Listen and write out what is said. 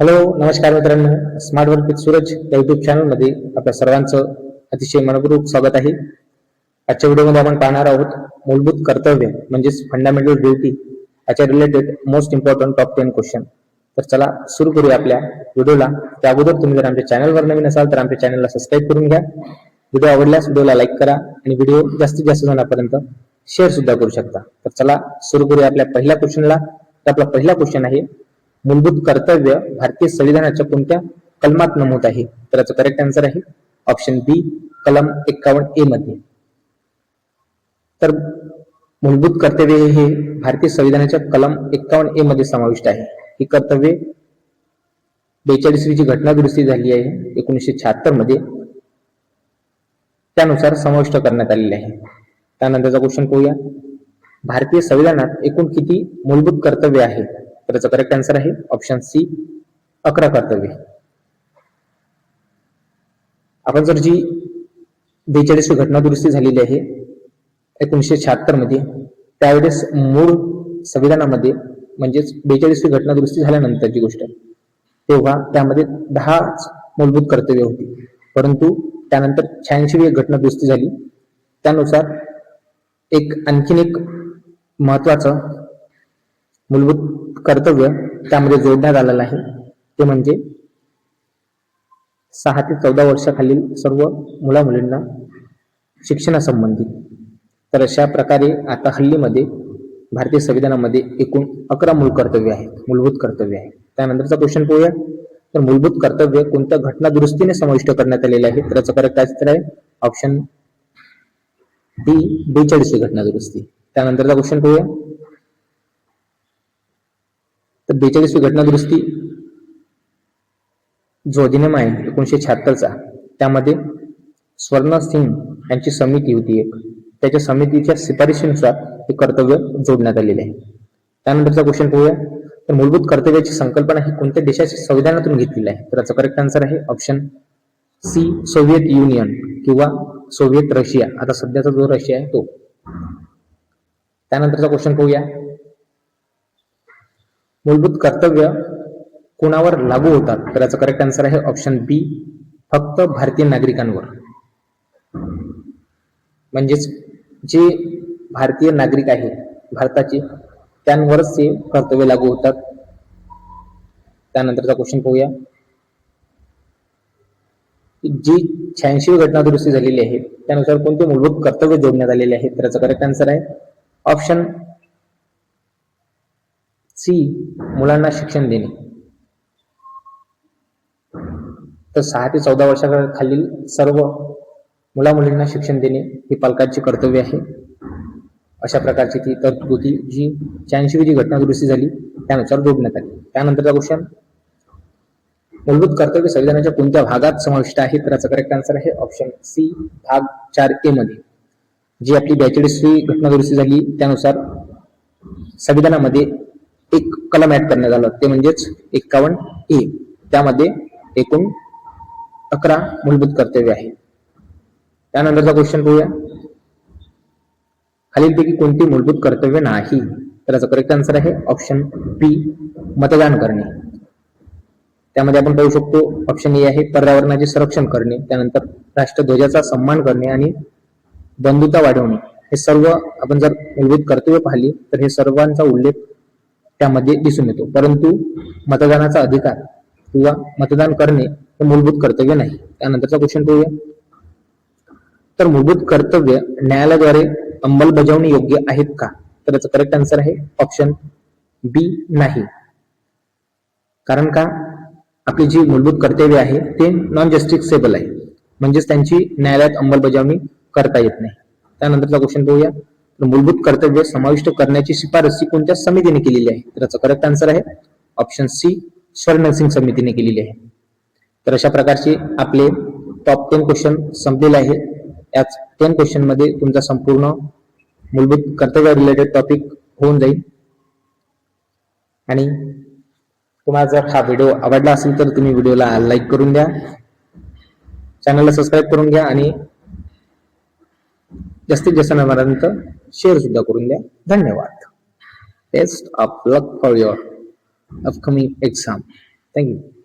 Hello, नमस्कार मित्रांनो. Smart work with Suraj या युट्यूब चॅनलमध्ये आपल्या सर्वांचं अतिशय मनपूर्वक स्वागत आहे. आजच्या व्हिडिओमध्ये आपण पाहणार आहोत मूलभूत कर्तव्य म्हणजेच फंडामेंटल ड्युटी याच्या related most important top 10 question. तर चला सुरू करूया आपल्या व्हिडिओला. त्या अगोदर तुम्ही जर आमच्या चॅनलवर नवीन असाल तर आमच्या चॅनलला सबस्क्राईब करून घ्या. व्हिडिओ आवडल्यास व्हिडिओला लाईक करा आणि व्हिडिओ जास्तीत जास्त जणांपर्यंत शेअर सुद्धा करू शकता. तर चला सुरू करूया आपल्या पहिल्या क्वेश्चनला. तर आपला पहिला क्वेश्चन आहे, मूलभूत कर्तव्य भारतीय संविधानाच्या कोणत्या कलमात नमूद आहे? तर याचं करेक्ट आन्सर आहे ऑप्शन बी, कलम 51A मध्ये. तर मूलभूत कर्तव्य हे भारतीय संविधानाच्या कलम 51A मध्ये समाविष्ट आहे. ही कर्तव्ये 42वी जी घटना दुरुस्ती झाली आहे 1976 मध्ये, त्यानुसार समाविष्ट करण्यात आलेली आहे. त्यानंतरचा क्वेश्चन पाहूया, भारतीय संविधानात एकूण किती मूलभूत कर्तव्य आहे? तर याचा करेक्ट आन्सर आहे ऑप्शन सी, 11 कर्तव्य. आपण जर जी 42वी घटना दुरुस्ती झालेली आहे 1976 मध्ये, त्यावेळेस मूळ संविधानामध्ये म्हणजेच 42वी घटना दुरुस्ती झाल्यानंतरची गोष्ट, तेव्हा त्यामध्ये 10 मूलभूत कर्तव्य होती. परंतु त्यानंतर 86वी घटना दुरुस्ती झाली, त्यानुसार आणखीन एक महत्वाचं मूलभूत कर्तव्य त्यामध्ये जोडण्यात आलेलं आहे. ते म्हणजे 6 ते 14 वर्षाखालील सर्व मुलामुलींना शिक्षणासंबंधी. तर अशा प्रकारे आता हल्लीमध्ये भारतीय संविधानामध्ये एकूण 11 मूलभूत कर्तव्य आहे. त्यानंतरचा क्वेश्चन पाहूया, तर मूलभूत कर्तव्य कोणत्या घटना दुरुस्तीने समाविष्ट करण्यात आलेले आहे? तर याचं करेक्ट आन्सर आहे ऑप्शन डी, 42वी घटना दुरुस्ती. त्यानंतरचा क्वेश्चन पाहूया, तर 42वी घटना दुरुस्ती जो अधिनियम आहे 1976चा, त्यामध्ये स्वर्ण सिंग यांची समिती होती एक, त्याच्या समितीच्या शिफारशीनुसार हे कर्तव्य जोडण्यात आलेले आहे. त्यानंतरचा क्वेश्चन पाहूया, तर मूलभूत कर्तव्याची संकल्पना ही कोणत्या देशाच्या संविधानातून घेतलेली आहे? तर याचा करेक्ट आन्सर आहे ऑप्शन सी, सोव्हिएत युनियन किंवा सोव्हिएत रशिया, आता सध्याचा जो रशिया आहे तो. त्यानंतरचा क्वेश्चन पाहूया, मूलभूत कर्तव्य कोणावर लागू होतात? तर याचा करेक्ट आन्सर आहे ऑप्शन बी, फक्त भारतीय नागरिकांवर. म्हणजेच जे भारतीय नागरिक आहे भारताचे, त्यांवरच ते कर्तव्य लागू होतात. त्यानंतरचा क्वेश्चन पाहूया, जी 86वी घटना दुरुस्ती झालेली आहे त्यानुसार कोणते मूलभूत कर्तव्य जोडण्यात आलेले आहे? तर याचा करेक्ट आन्सर आहे ऑप्शन सी, मुलांना शिक्षण देणे. तर 6 ते 14 वर्षाखालील सर्व मुलामुलींना शिक्षण देणे ही पालकांचे कर्तव्य आहे. अशा प्रकारची ती तरतुदी जी 86वी जी घटना दुरुस्ती झाली त्यानुसार जोडण्यात आली. त्यानंतरचा क्वेश्चन, मूलभूत कर्तव्य संविधानाच्या कोणत्या भागात समाविष्ट आहे? तर याचा करेक्ट आन्सर आहे ऑप्शन सी, भाग 4A मध्ये. जी आपली 42वी घटना दुरुस्ती झाली त्यानुसार संविधानामध्ये एक कलम ऍड करण्यात आलं, ते म्हणजेच 51A. त्यामध्ये एकूण 11 मूलभूत कर्तव्य आहे. त्यानंतरचा क्वेश्चन पाहूया, खालीलपैकी कोणती मूलभूत कर्तव्य नाही? तर याचा करेक्ट आन्सर आहे ऑप्शन बी, मतदान करणे. त्यामध्ये आपण पाहू शकतो ऑप्शन ए आहे पर्यावरणाचे संरक्षण करणे, त्यानंतर राष्ट्रध्वजाचा सन्मान करणे आणि बंधुता वाढवणे. हे सर्व आपण जर मूलभूत कर्तव्य पाहिली तर हे सर्वांचा उल्लेख त्यामध्ये दिसून येतो. परंतु मतदानाचा अधिकार किंवा मतदान करणे हे मूलभूत कर्तव्य नाही. त्यानंतरचा क्वेश्चन पाहूया, तर मूलभूत कर्तव्य न्यायालयाद्वारे अंमलबजावणी योग्य आहेत का? तर याचं करेक्ट आन्सर आहे ऑप्शन बी, नाही. कारण का, आपली जी मूलभूत कर्तव्य आहे ते नॉन जस्टिसेबल आहे, म्हणजेच त्यांची न्यायालयात अंमलबजावणी करता येत नाही. त्यानंतरचा क्वेश्चन पाहूया, तर मूलभूत कर्तव्य समाविष्ट करण्याची शिफारस कोणत्या समितीने केलेली आहे? तर याचा करेक्ट आन्सर आहे ऑप्शन सी, स्वर्ण सिंग समितीने केलेली आहे. तर अशा प्रकारचे आपले टॉप 10 क्वेश्चन संपलेले आहे. याच 10 क्वेश्चन मध्ये तुमचा संपूर्ण मूलभूत कर्तव्य रिलेटेड टॉपिक होऊन जाईल. आणि तुम्हाला जर हा व्हिडिओ आवडला असेल तर तुम्ही व्हिडिओला लाईक करून द्या, चॅनलला सबस्क्राईब करून घ्या आणि जास्तीत जास्त नंबरांपर्यंत शेअर सुद्धा करून द्या. धन्यवाद. Best of luck for your upcoming exam. Thank you.